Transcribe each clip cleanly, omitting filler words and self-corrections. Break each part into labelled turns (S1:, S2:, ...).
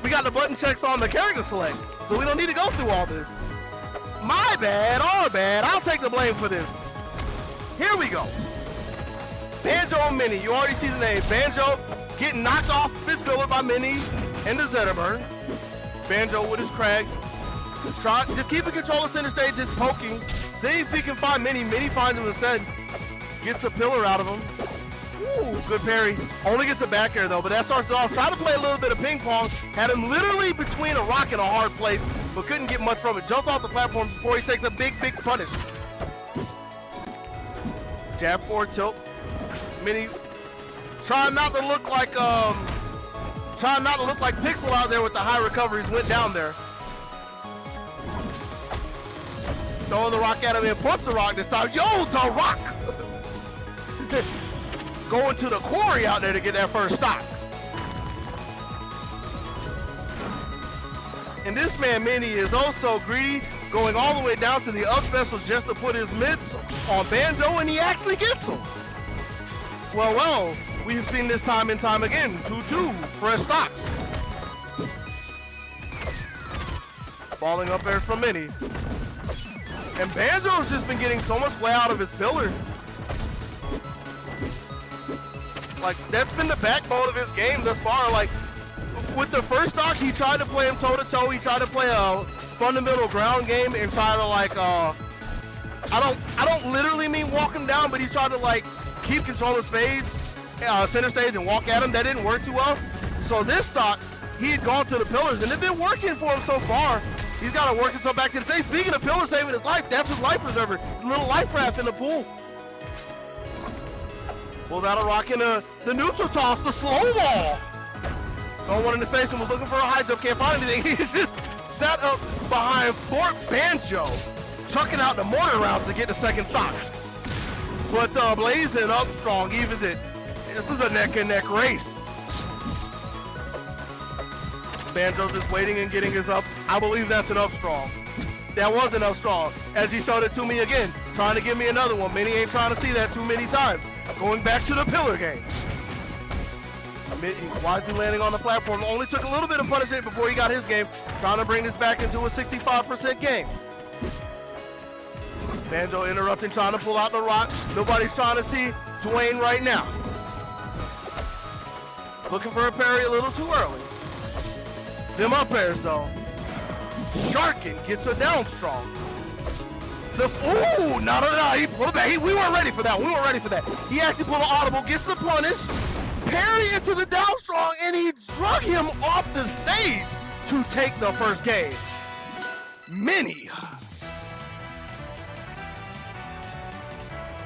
S1: We got the button checks on the character select, so we don't need to go through all this. My bad, our bad. I'll take the blame for this. Here we go. Banjo and Mini. You already see the name. Banjo getting knocked off this pillar by Mini and the Zetterburn. Banjo with his crag. Shot, just keeping control of center stage, just poking. See if he can find Mini. Mini finds him instead. Gets the pillar out of him. Ooh, good parry. Only gets a back air though, but that starts it off. Try to play a little bit of ping pong. Had him literally between a rock and a hard place, but couldn't get much from it. Jumps off the platform before he takes a big punish. Jab forward tilt. Mini trying not to look like Pixel out there with the high recoveries. Went down there. Throwing the rock at him and punts the rock this time. Yo, the rock! Going to the quarry out there to get that first stock. And this man, Mini, is also greedy, going all the way down to the up specials just to put his mitts on Banjo, and he actually gets them. Well, we've seen this time and time again. 2-2, fresh stocks. Falling up there from Mini. And Banjo's just been getting so much play out of his pillar. Like, that's been the backbone of his game thus far. Like, with the first stock, he tried to play him toe-to-toe. He tried to play a fundamental ground game and try to, like, I don't literally mean walk him down, but he tried to, like, keep control of stage, center stage, and walk at him. That didn't work too well. So this stock, he had gone to the pillars, and it's been working for him so far. He's got to work himself back to the stage. Speaking of pillars saving his life, that's his life preserver. His little life raft in the pool. Pulled out a rock in the neutral toss, the slow ball. Throwing one in the face and was looking for a high jump, can't find anything. He's just sat up behind Fort Banjo, chucking out the mortar rounds to get the second stock. But blazing up strong, evens it. This is a neck and neck race. Banjo's just waiting and getting his up. I believe that's an up strong. That was an up strong. As he showed it to me again, trying to give me another one. Mini ain't trying to see that too many times. Going back to the pillar game. Wisely landing on the platform. Only took a little bit of punishment before he got his game. Trying to bring this back into a 65% game. Banjo interrupting, trying to pull out the rock. Nobody's trying to see Dwayne right now. Looking for a parry a little too early. Them up airs though. Sharkin gets a down strong. Ooh, no. He pulled it back. We weren't ready for that. He actually pulled an audible, gets the punish, parry into the down strong, and he drug him off the stage to take the first game. Mini.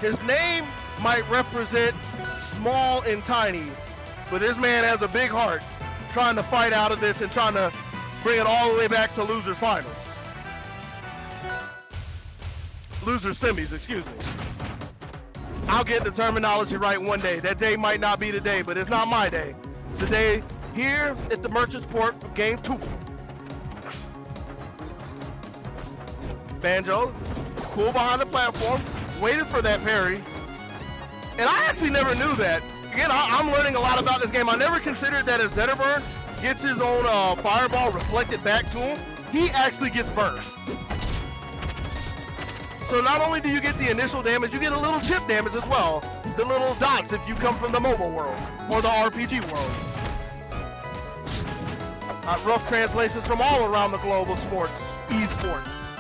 S1: His name might represent small and tiny, but this man has a big heart, trying to fight out of this and trying to bring it all the way back to losers finals. Losers semis, excuse me. I'll get the terminology right one day. That day might not be the day, but it's not my day. It's the day here at the Merchant's Port for game 2. Banjo, cool behind the platform, waited for that parry. And I actually never knew that. Again, I'm learning a lot about this game. I never considered that as Zetterburn gets his own fireball reflected back to him, he actually gets burned. So not only do you get the initial damage, you get a little chip damage as well. The little dots if you come from the mobile world or the RPG world. Rough translations from all around the globe of sports, esports.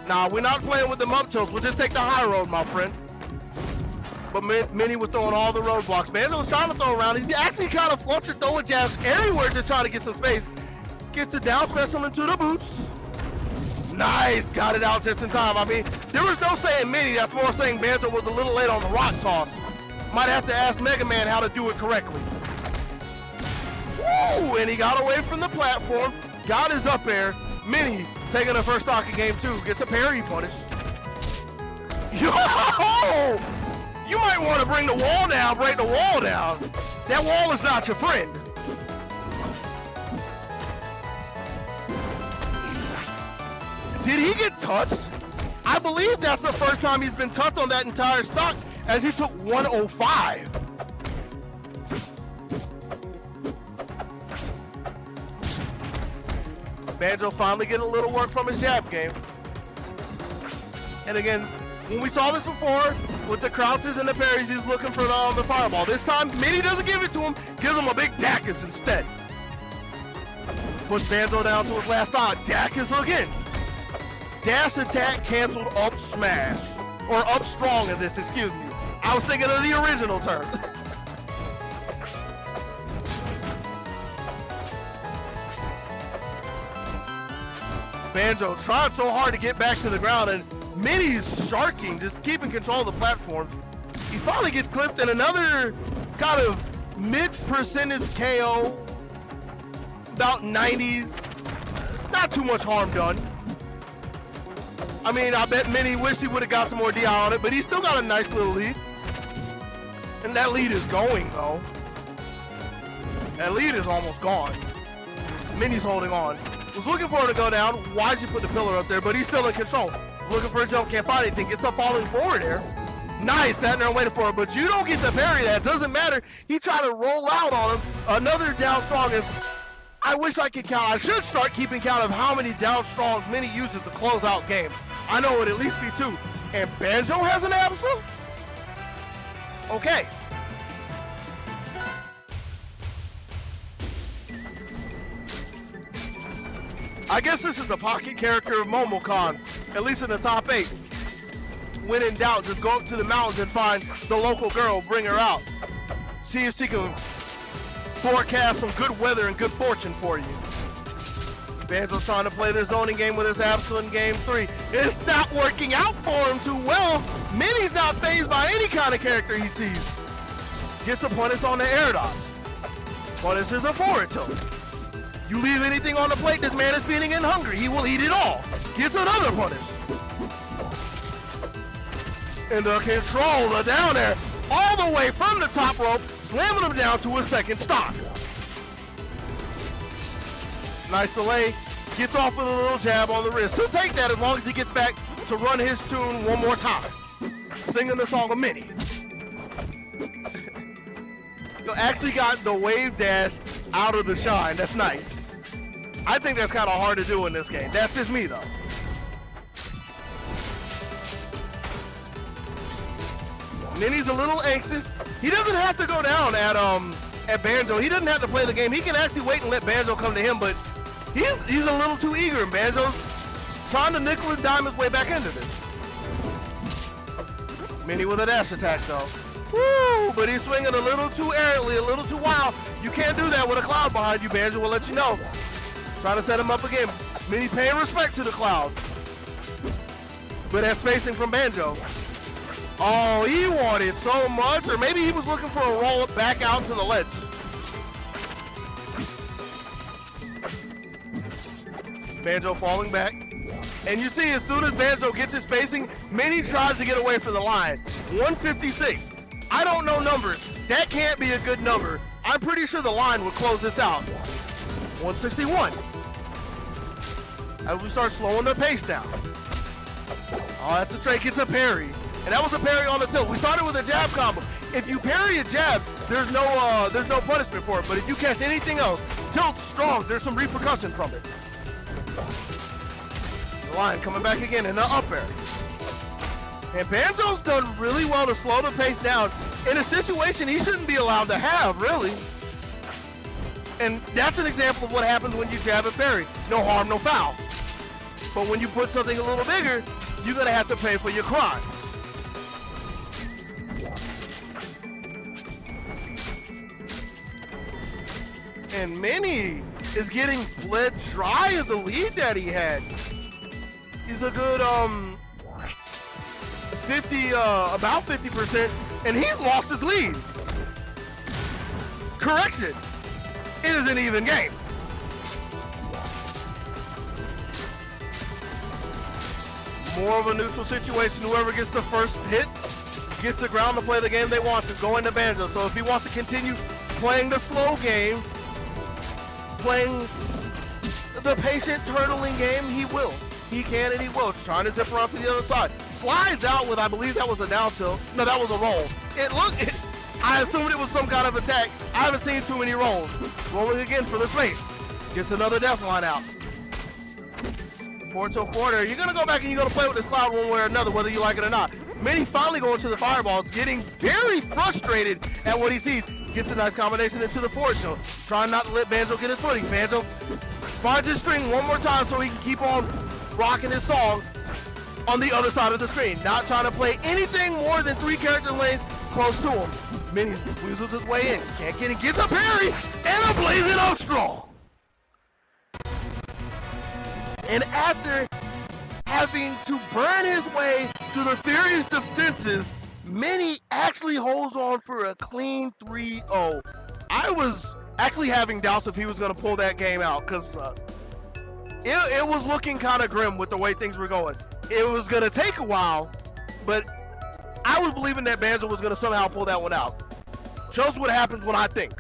S1: Nah, we're not playing with the up tilts. We'll just take the high road, my friend. But Mini was throwing all the roadblocks. Banjo was trying to throw around. He's actually kind of flustered, throwing jabs everywhere, just trying to get some space. Gets it down special into the boots. Nice, got it out just in time. I mean, there was no saying Mini. That's more saying Banjo was a little late on the rock toss. Might have to ask Mega Man how to do it correctly. Woo! And he got away from the platform. Got his up air. Mini taking the first stock in game 2. Gets a parry punish. Yo! You might want to bring the wall down, break the wall down. That wall is not your friend. Did he get touched? I believe that's the first time he's been touched on that entire stock, as he took 105. Banjo finally getting a little work from his jab game. And again, when we saw this before, with the crouches and the parries, he's looking for the fireball. This time, Mini doesn't give it to him, gives him a big Dacus instead. Puts Banjo down to his last stock. Dacus again. Dash attack canceled up smash. Or up strong in this, excuse me. I was thinking of the original term. Banjo trying so hard to get back to the ground, and Mini's sharking, just keeping control of the platform. He finally gets clipped in another kind of mid-percentage KO, about 90s. Not too much harm done. I mean, I bet Mini wished he would have got some more DI on it, but he's still got a nice little lead. And that lead is going, though. That lead is almost gone. Mini's holding on. Was looking for her to go down. Why'd you put the pillar up there? But he's still in control. Looking for a jump, can't find anything. Gets up falling forward there. Nice, sat there and waited for it. But you don't get the parry. That doesn't matter. He tried to roll out on him. Another down strong. I wish I could count. I should start keeping count of how many down strongs Mini uses to close out games. I know it would at least be 2. And Banjo has an Absol? Okay. I guess this is the pocket character of Momocon, at least in the top 8. When in doubt, just go up to the mountains and find the local girl, bring her out. See if she can forecast some good weather and good fortune for you. Banjo trying to play the zoning game with his Absol in game 3. It's not working out for him too well. Mini's not fazed by any kind of character he sees. Gets the punish on the air dodge. Punishes a forward tilt. You leave anything on the plate, this man is feeling and hungry. He will eat it all. Gets another punish. And the control, the down air, all the way from the top rope, slamming him down to a second stock. Nice delay. Gets off with a little jab on the wrist. He'll take that as long as he gets back to run his tune one more time. Singing the song of Mini. You actually got the wave dash out of the shine. That's nice. I think that's kind of hard to do in this game. That's just me, though. Mini's a little anxious. He doesn't have to go down at Banjo. He doesn't have to play the game. He can actually wait and let Banjo come to him, but he's a little too eager, and Banjo's trying to nickel and dime his way back into this. Mini with a dash attack, though. Woo! But he's swinging a little too errantly, a little too wild. You can't do that with a cloud behind you. Banjo will let you know. Trying to set him up again. Mini paying respect to the cloud. But that spacing from Banjo. Oh, he wanted so much. Or maybe he was looking for a roll back out to the ledge. Banjo falling back. And you see, as soon as Banjo gets his spacing, Mini tries to get away from the line. 156. I don't know numbers. That can't be a good number. I'm pretty sure the line would close this out. 161. As we start slowing the pace down. Oh, that's a trade. Gets a parry. And that was a parry on the tilt. We started with a jab combo. If you parry a jab, there's no punishment for it. But if you catch anything else, tilt strong, there's some repercussion from it. The line coming back again in the up air. And Banjo's done really well to slow the pace down in a situation he shouldn't be allowed to have, really. And that's an example of what happens when you jab and parry. No harm, no foul. But when you put something a little bigger, you're gonna have to pay for your crimes. And Mini is getting bled dry of the lead that he had. He's a good about 50%, and he's lost his lead. Correction, it is an even game. More of a neutral situation. Whoever gets the first hit gets the ground to play the game they want to, go into Banjo. So if he wants to continue playing the slow game, playing the patient turtling game, he will. He can and he will. Trying to zip around to the other side. Slides out with, I believe that was a down tilt. No, that was a roll. I assumed it was some kind of attack. I haven't seen too many rolls. Rolling again for the space. Gets another death line out. Forward tilt forwarder. You're gonna go back and you're gonna play with this Cloud one way or another, whether you like it or not. Mini finally going to the fireballs, getting very frustrated at what he sees. Gets a nice combination into the forward tilt, trying not to let Banjo get his footing. Banjo finds his string one more time so he can keep on rocking his song on the other side of the screen. Not trying to play anything more than 3 character lanes close to him. Mini weasels his way in. Can't get it. Gets a parry and a blazing up strong. And after having to burn his way through the furious defenses, Mini actually holds on for a clean 3-0. I was actually having doubts if he was going to pull that game out because it was looking kind of grim with the way things were going. It was going to take a while, but I was believing that Banjo was going to somehow pull that one out. Shows what happens when I think.